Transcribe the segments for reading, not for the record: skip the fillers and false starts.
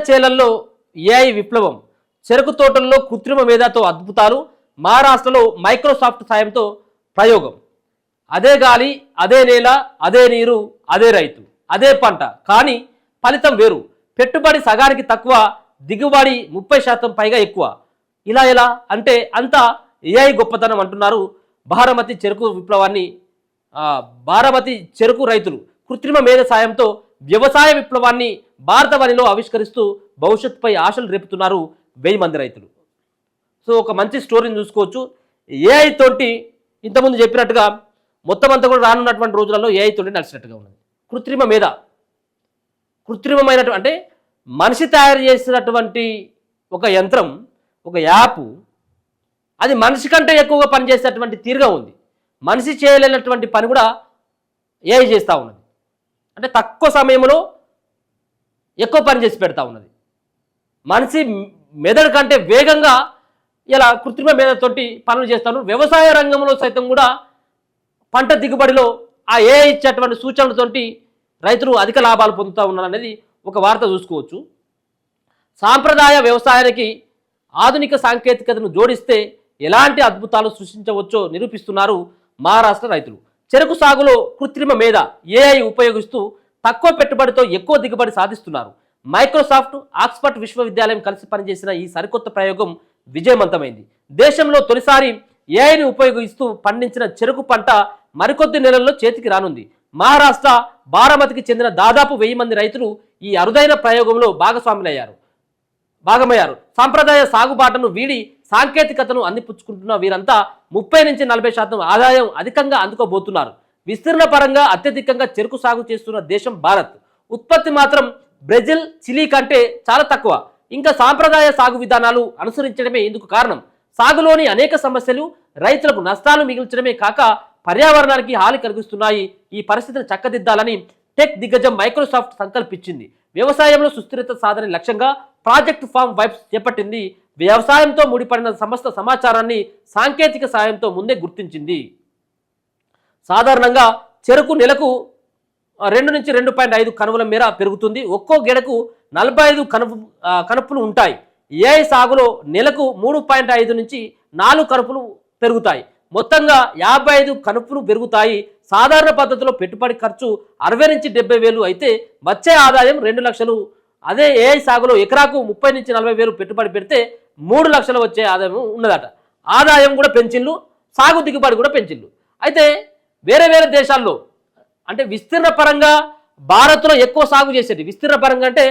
చేలల్లో ఏఐ విప్లవం, చెరకు తోటల్లో కృత్రిమ మేధతో అద్భుతాలు, మహారాష్ట్రలో మైక్రోసాఫ్ట్ సాయంతో ప్రయోగం. అదే గాలి, అదే నేల, అదే నీరు, అదే రైతు, అదే పంట, కానీ ఫలితం వేరు. పెట్టుబడి సగానికి తక్కువ, దిగుబడి 30% పైగా ఎక్కువ. ఇలా ఎలా అంటే అంతా ఏఐ గొప్పతనం అంటున్నారు బారామతి చెరుకు విప్లవాన్ని. బారామతి చెరుకు రైతులు కృత్రిమ మేధ సాయంతో వ్యవసాయ విప్లవాన్ని భారతవనిలో ఆవిష్కరిస్తూ భవిష్యత్తుపై ఆశలు రేపుతున్నారు 1000 మంది రైతులు. సో ఒక మంచి స్టోరీని చూసుకోవచ్చు. ఏఐ తోటి ఇంతకుముందు చెప్పినట్టుగా మొత్తం అంతా కూడా రానున్నటువంటి రోజులలో ఏఐ తోటి నడిచినట్టుగా ఉన్నది. కృత్రిమ మేధ, కృత్రిమమైనటువంటి అంటే మనిషి తయారు చేసినటువంటి ఒక యంత్రం, ఒక యాప్, అది మనిషి కంటే ఎక్కువగా పనిచేసేటువంటి తీరుగా ఉంది. మనిషి చేయలేనటువంటి పని కూడా ఏఐ చేస్తూ ఉన్నది. అంటే తక్కువ సమయంలో ఎక్కువ పని చేసి పెడతా ఉన్నది. మనిషి మెదడు కంటే వేగంగా ఇలా కృత్రిమ మేధతోటి పనులు చేస్తాను. వ్యవసాయ రంగంలో సైతం కూడా పంట దిగుబడిలో ఆ ఏఐ ఇచ్చేటువంటి సూచనలతోటి రైతులు అధిక లాభాలు పొందుతూ ఉన్నారు అనేది ఒక వార్త చూసుకోవచ్చు. సాంప్రదాయ వ్యవసాయానికి ఆధునిక సాంకేతికతను జోడిస్తే ఎలాంటి అద్భుతాలు సృష్టించవచ్చో నిరూపిస్తున్నారు మహారాష్ట్ర రైతులు. చెరకు సాగులో కృత్రిమ మేధ, ఏఐ ఉపయోగిస్తూ తక్కువ పెట్టుబడితో ఎక్కువ దిగుబడి సాధిస్తున్నారు. మైక్రోసాఫ్ట్, ఆక్స్ఫర్డ్ విశ్వవిద్యాలయం కలిసి పనిచేసిన ఈ సరికొత్త ప్రయోగం విజయవంతమైంది. దేశంలో తొలిసారి ఏఐని ఉపయోగిస్తూ పండించిన చెరకు పంట మరికొద్ది నెలల్లో చేతికి రానుంది. మహారాష్ట్ర బారామతికి చెందిన దాదాపు 1000 మంది రైతులు ఈ అరుదైన ప్రయోగంలో భాగమయ్యారు. సాంప్రదాయ సాగుబాటను వీడి సాంకేతికతను అందిపుచ్చుకుంటున్న వీరంతా 30 నుంచి 40% ఆదాయం అధికంగా అందుకోబోతున్నారు. విస్తీర్ణ పరంగా అత్యధికంగా చెరకు సాగు చేస్తున్న దేశం భారత్. ఉత్పత్తి మాత్రం బ్రెజిల్, చిలీ కంటే చాలా తక్కువ. ఇంకా సాంప్రదాయ సాగు విధానాలు అనుసరించడమే ఇందుకు కారణం. సాగులోని అనేక సమస్యలు రైతులకు నష్టాలు మిగిల్చడమే కాక పర్యావరణానికి హాని కలిగిస్తున్నాయి. ఈ పరిస్థితిని చక్కదిద్దాలని టెక్ దిగ్గజం మైక్రోసాఫ్ట్ సంకల్పించింది. వ్యవసాయంలో సుస్థిరత సాధన లక్ష్యంగా ప్రాజెక్ట్ ఫార్మ్ వైబ్స్ చేపట్టింది. వ్యవసాయంతో ముడిపడిన సమస్త సమాచారాన్ని సాంకేతిక సాయంతో ముందే గుర్తించింది. సాధారణంగా చెరకు నెలకు 2 నుంచి 2.5 కనువుల మేర పెరుగుతుంది. ఒక్కో గెడకు 45 కనుపులు ఉంటాయి. ఏఐ సాగులో నెలకు 3.5 నుంచి 4 కనుపులు పెరుగుతాయి. మొత్తంగా 55 కనుపులు పెరుగుతాయి. సాధారణ పద్ధతిలో పెట్టుబడి ఖర్చు 60 నుంచి 70 వేలు అయితే వచ్చే ఆదాయం 2 లక్షలు. అదే ఏఐ సాగులో ఎకరాకు 30 నుంచి 40 వేలు పెట్టుబడి పెడితే 3 లక్షలు వచ్చే ఆదాయం ఉన్నదట. ఆదాయం కూడా పెంచిళ్ళు, సాగు దిగుబడి కూడా పెంచిళ్ళు. అయితే వేరే వేరే దేశాల్లో అంటే విస్తీర్ణ పరంగా భారత్లో ఎక్కువ సాగు చేసేది, విస్తీర్ణ పరంగా అంటే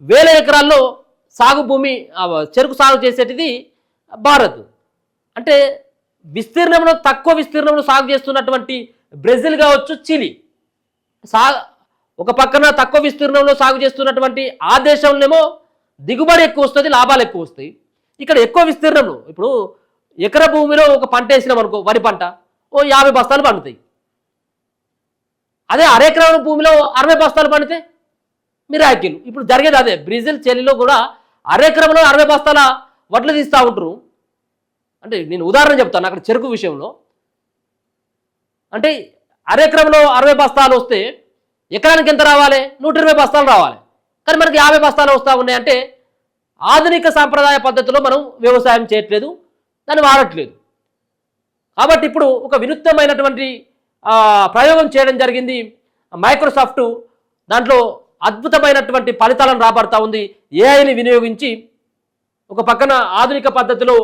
1000 ఎకరాల్లో సాగు భూమి చెరుకు సాగు చేసేటిది భారత్. అంటే విస్తీర్ణంలో తక్కువ విస్తీర్ణంలో సాగు చేస్తున్నటువంటి బ్రెజిల్ కావచ్చు, చిలీ ఒక పక్కన తక్కువ విస్తీర్ణంలో సాగు చేస్తున్నటువంటి ఆ దేశంలోనేమో దిగుబడి ఎక్కువ వస్తుంది, లాభాలు ఎక్కువ వస్తాయి. ఇక్కడ ఎక్కువ విస్తీర్ణంలో ఇప్పుడు ఎకర భూమిలో ఒక పంట వేసినాం అనుకో, వరి పంట, ఓ 50 బస్తాలు పండుతాయి. అదే అరెకరం భూమిలో 60 బస్తాలు పండితే మీరు యాకిలు. ఇప్పుడు జరిగేది అదే. బ్రెజిల్, చిలీలో కూడా అరెకరంలో 60 బస్తాల వడ్లు తీస్తూ ఉంటారు. అంటే నేను ఉదాహరణ చెప్తాను అక్కడ చెరుకు విషయంలో. అంటే అరెకరంలో 60 బస్తాలు వస్తే ఎకరానికి ఎంత రావాలి? 120 బస్తాలు రావాలి. కానీ మనకి 50 బస్తాలు వస్తూ ఉన్నాయి. అంటే ఆధునిక సాంప్రదాయ పద్ధతిలో మనం వ్యవసాయం చేయట్లేదు, దాన్ని వాడట్లేదు. కాబట్టి ఇప్పుడు ఒక వినూత్నమైనటువంటి ప్రయోగం చేయడం జరిగింది మైక్రోసాఫ్ట్. దాంట్లో అద్భుతమైనటువంటి ఫలితాలను రాబడతా ఉంది. ఏఐని వినియోగించి ఒక పక్కన ఆధునిక పద్ధతిలో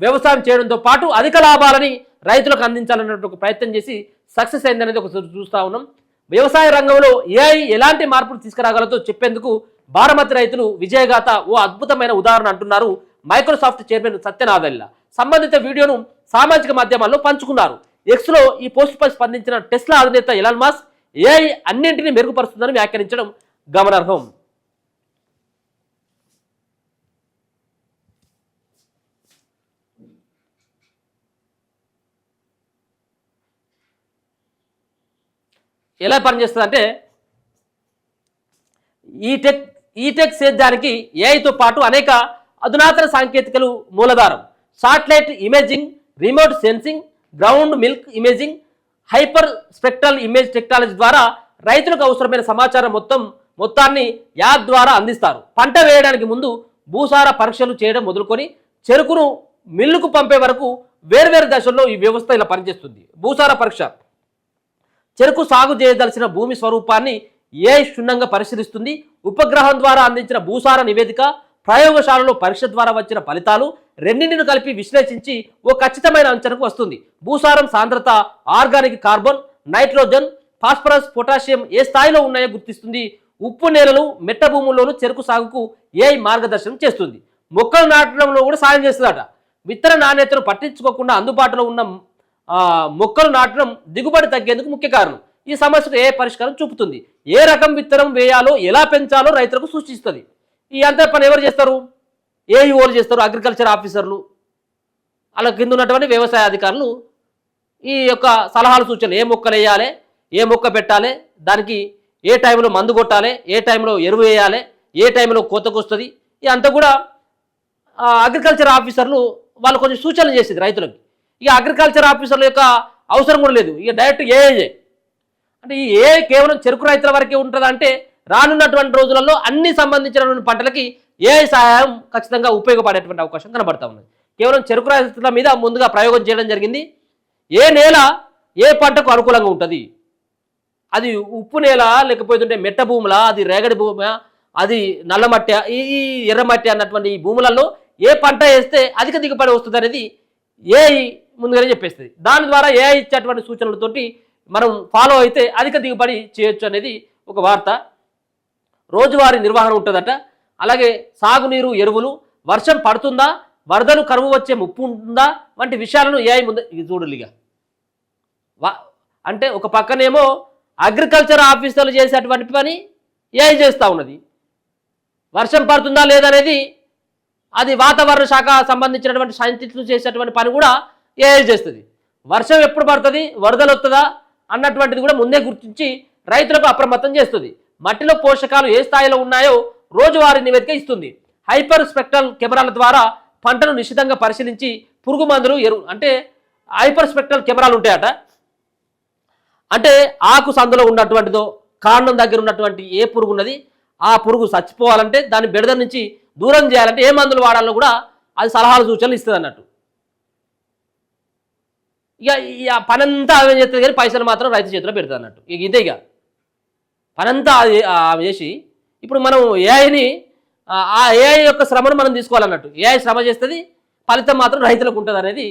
వ్యవసాయం చేయడంతో పాటు అధిక లాభాలని రైతులకు అందించాలన్నట్టు ఒక ప్రయత్నం చేసి సక్సెస్ అయిందనేది ఒకసారి చూస్తూ ఉన్నాం. వ్యవసాయ రంగంలో ఏఐ ఎలాంటి మార్పులు తీసుకురాగలదో చెప్పేందుకు బారామతి రైతులు విజయగాథ ఓ అద్భుతమైన ఉదాహరణ అంటున్నారు మైక్రోసాఫ్ట్ చైర్మన్ సత్యనాదెల్లా. సంబంధిత వీడియోను సామాజిక మాధ్యమాల్లో పంచుకున్నారు. ఎక్స్లో ఈ పోస్టుపై స్పందించిన టెస్లా అధినేత ఎలాన్ మస్క్ ఏఐ అన్నింటినీ మెరుగుపరుస్తుందని వ్యాఖ్యానించడం గమనార్హం. ఎలా పనిచేస్తుందంటే ఈ టెక్ సేద్యానికి ఏఐతో పాటు అనేక అధునాతన సాంకేతికలు మూలధారం. Satellite imaging, remote sensing, ground milk imaging, hyper spectral image technology ద్వారా రైతులకు అవసరమైన సమాచారం మొత్తం మొత్తాన్ని యాప్ ద్వారా అందిస్తారు. పంట వేయడానికి ముందు భూసార పరీక్షలు చేయడం మొదలుకొని చెరుకును మిల్లుకు పంపే వరకు వేర్వేరు దశల్లో ఈ వ్యవస్థ ఇలా పనిచేస్తుంది. భూసార పరీక్ష చెరుకు సాగు చేయదలసిన భూమి స్వరూపాన్ని ఏఐ క్షుణ్ణంగా పరిశీలిస్తుంది. ఉపగ్రహం ద్వారా అందించిన భూసార నివేదిక, ప్రయోగశాలలో పరీక్ష ద్వారా వచ్చిన ఫలితాలు రెండింటిని కలిపి విశ్లేషించి ఓ ఖచ్చితమైన అంచనాకు వస్తుంది. భూసారం సాంద్రత, organic carbon, nitrogen, phosphorus, potassium ఏ స్థాయిలో ఉన్నాయో గుర్తిస్తుంది. ఉప్పు నేలలు, మెట్ట భూముల్లోనూ చెరుకు సాగుకు ఏఐ మార్గదర్శనం చేస్తుంది. మొక్కలు నాటడంలో కూడా సాయం చేస్తుందట. విత్తన నాణ్యతను పట్టించుకోకుండా అందుబాటులో ఉన్న మొక్కలు నాటడం దిగుబడి తగ్గేందుకు ముఖ్య కారణం. ఈ సమస్యకు ఏ పరిష్కారం చూపుతుంది. ఏ రకం విత్తనం వేయాలో, ఎలా పెంచాలో రైతులకు సూచిస్తుంది. ఈ అంతా పని ఎవరు చేస్తారు? ఏఈఓలు చేస్తారు, అగ్రికల్చర్ ఆఫీసర్లు, అలా కింద ఉన్నటువంటి వ్యవసాయ అధికారులు ఈ యొక్క సలహాలు సూచనలు, ఏ మొక్కలు వేయాలి, ఏ మొక్క పెట్టాలి, దానికి ఏ టైంలో మందు కొట్టాలి, ఏ టైంలో ఎరువు వేయాలి, ఏ టైంలో కోతకు వస్తుంది, ఇదంతా కూడా అగ్రికల్చర్ ఆఫీసర్లు వాళ్ళు కొంచెం సూచనలు చేసేది రైతులకు. ఇక అగ్రికల్చర్ ఆఫీసర్ల యొక్క అవసరం కూడా లేదు, ఇక డైరెక్ట్ ఏఐజే. అంటే ఈ ఏఐ కేవలం చెరుకు రైతుల వరకే ఉంటుందా అంటే రానున్నటువంటి రోజులలో అన్ని సంబంధించినటువంటి పంటలకి ఏఐ సహాయం ఖచ్చితంగా ఉపయోగపడేటువంటి అవకాశం కనబడతా ఉన్నది. కేవలం చెరుకు రైతుల మీద ముందుగా ప్రయోగం చేయడం జరిగింది. ఏ నేల ఏ పంటకు అనుకూలంగా ఉంటుంది, అది ఉప్పు నేల లేకపోతుంటే మెట్ట భూముల, అది రేగడి భూమి, అది నల్ల మట్టి, ఈ ఎర్రమట్టి అన్నటువంటి ఈ భూములలో ఏ పంట వేస్తే అధిక దిగుబడి వస్తుంది అనేది ఏఐ ముందుగానే చెప్పేస్తుంది. దాని ద్వారా ఏఐ ఇచ్చేటువంటి సూచనలతోటి మనం ఫాలో అయితే అధిక దిగుబడి చేయొచ్చు అనేది ఒక వార్త. రోజువారీ నిర్వహణ ఉంటుందట. అలాగే సాగునీరు, ఎరువులు, వర్షం పడుతుందా, వరదలు, కరువు వచ్చే ముప్పు ఉంటుందా వంటి విషయాలను ఏఐ ముందు ఇది చూడలిగా. అంటే ఒక పక్కనేమో అగ్రికల్చర్ ఆఫీసర్లు చేసేటువంటి పని ఏఐ చేస్తూ ఉన్నది. వర్షం పడుతుందా లేదనేది అది వాతావరణ శాఖ సంబంధించినటువంటి సైంటిస్టులు చేసేటువంటి పని కూడా ఏఐ చేస్తుంది. వర్షం ఎప్పుడు పడుతుంది, వరదలు వస్తుందా అన్నటువంటిది కూడా ముందే గుర్తించి రైతులకు అప్రమత్తం చేస్తుంది. మట్టిలో పోషకాలు ఏ స్థాయిలో ఉన్నాయో రోజువారీ నివేదిక ఇస్తుంది. హైపర్ స్పెక్ట్రల్ కెమెరాల ద్వారా పంటను నిశితంగా పరిశీలించి పురుగు మందులు, ఎరువు, అంటే హైపర్ స్పెక్ట్రల్ కెమెరాలు ఉంటాయట. అంటే ఆకు సందులో ఉన్నటువంటిదో, కాండం దగ్గర ఉన్నటువంటి ఏ పురుగు ఉన్నది, ఆ పురుగు చచ్చిపోవాలంటే దాన్ని బెడద నుంచి దూరం చేయాలంటే ఏ మందులు వాడాలో కూడా అది సలహాలు సూచనలు ఇస్తుంది అన్నట్టు. ఇక పనంతా ఆమె చేస్తుంది కానీ పైసలు మాత్రం రైతు చేతిలో పెడుతుంది అన్నట్టు. ఇక ఇదే ఇక పనంతా ఆమె చేసి ఇప్పుడు మనం ఏఐని, ఆ ఏఐ యొక్క శ్రమను మనం తీసుకోవాలన్నట్టు. ఏఐ శ్రమ చేస్తుంది, ఫలితం మాత్రం రైతులకు ఉంటుంది అనేది.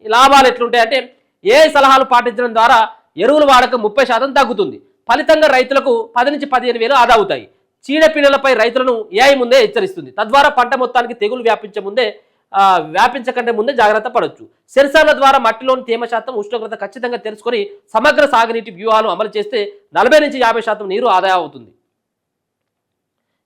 లాభాలు ఎట్లుంటాయంటే ఏఐ సలహాలు పాటించడం ద్వారా ఎరువుల వాడకం 30% తగ్గుతుంది. ఫలితంగా రైతులకు 10 నుంచి 15 వేలు ఆదా అవుతాయి. చీడపీడలపై రైతులను ఏఐ ముందే హెచ్చరిస్తుంది. తద్వారా పంట మొత్తానికి తెగులు వ్యాపించకంటే ముందే జాగ్రత్త పడవచ్చు. సెన్సార్ల ద్వారా మట్టిలోని తేమ శాతం, ఉష్ణోగ్రత ఖచ్చితంగా తెలుసుకొని సమగ్ర సాగునీటి వ్యూహాలు అమలు చేస్తే 40 నుంచి 50% నీరు ఆదా అవుతుంది.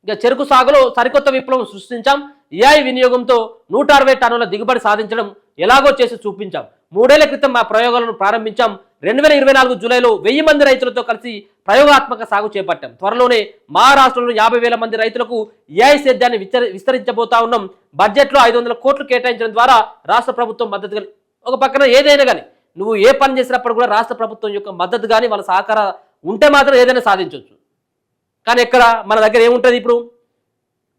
ఇక చెరుకు సాగులో సరికొత్త విప్లవం సృష్టించాం. ఏఐ వినియోగంతో 160 టన్నుల దిగుబడి సాధించడం ఎలాగో చేసి చూపించాం. 3 ఏళ్ల క్రితం మా ప్రయోగాలను ప్రారంభించాం. 2024 జూలైలో 1000 మంది రైతులతో కలిసి ప్రయోగాత్మక సాగు చేపట్టాం. త్వరలోనే మహారాష్ట్రలో 50,000 మంది రైతులకు ఏఐ సేద్యాన్ని విస్తరించబోతా ఉన్నాం. బడ్జెట్లో 500 కోట్లు కేటాయించడం ద్వారా రాష్ట్ర ప్రభుత్వం మద్దతు. ఒక పక్కన ఏదైనా కానీ నువ్వు ఏ పని చేసినప్పుడు కూడా రాష్ట్ర ప్రభుత్వం యొక్క మద్దతు కానీ వాళ్ళ సహకారం ఉంటే మాత్రం ఏదైనా సాధించవచ్చు. కానీ ఎక్కడ మన దగ్గర ఏముంటుంది? ఇప్పుడు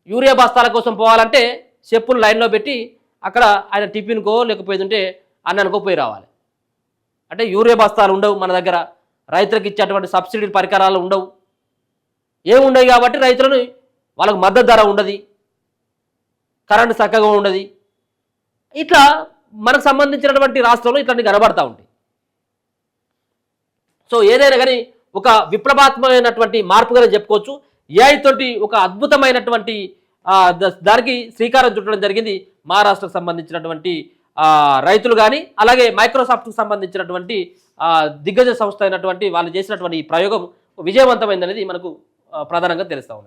యూరియా బస్తాల కోసం పోవాలంటే చెప్పులు లైన్లో పెట్టి అక్కడ ఆయన టిఫిన్కో లేకపోతుంటే అన్నానికో పోయి రావాలి. అంటే యూరియా బస్తాలు ఉండవు మన దగ్గర, రైతులకు ఇచ్చేటువంటి సబ్సిడీ పరికరాలు ఉండవు, ఏముండవు. కాబట్టి రైతులను వాళ్ళకు మద్దతు ధర ఉండదు, కరెంటు చక్కగా ఉండదు. ఇట్లా మనకు సంబంధించినటువంటి రాష్ట్రంలో ఇట్లాంటివి కనబడతా ఉంటాయి. సో ఏదైనా కానీ ఒక విప్లవాత్మకమైనటువంటి మార్పుగానే చెప్పుకోవచ్చు. ఏఐ తోటి ఒక అద్భుతమైనటువంటి దానికి శ్రీకారం చుట్టడం జరిగింది మహారాష్ట్రకు సంబంధించినటువంటి రైతులు కానీ, అలాగే మైక్రోసాఫ్ట్కు సంబంధించినటువంటి దిగ్గజ సంస్థ అయినటువంటి వాళ్ళు చేసినటువంటి ఈ ప్రయోగం విజయవంతమైందనేది మనకు ప్రధానంగా తెలుస్తూ ఉంది.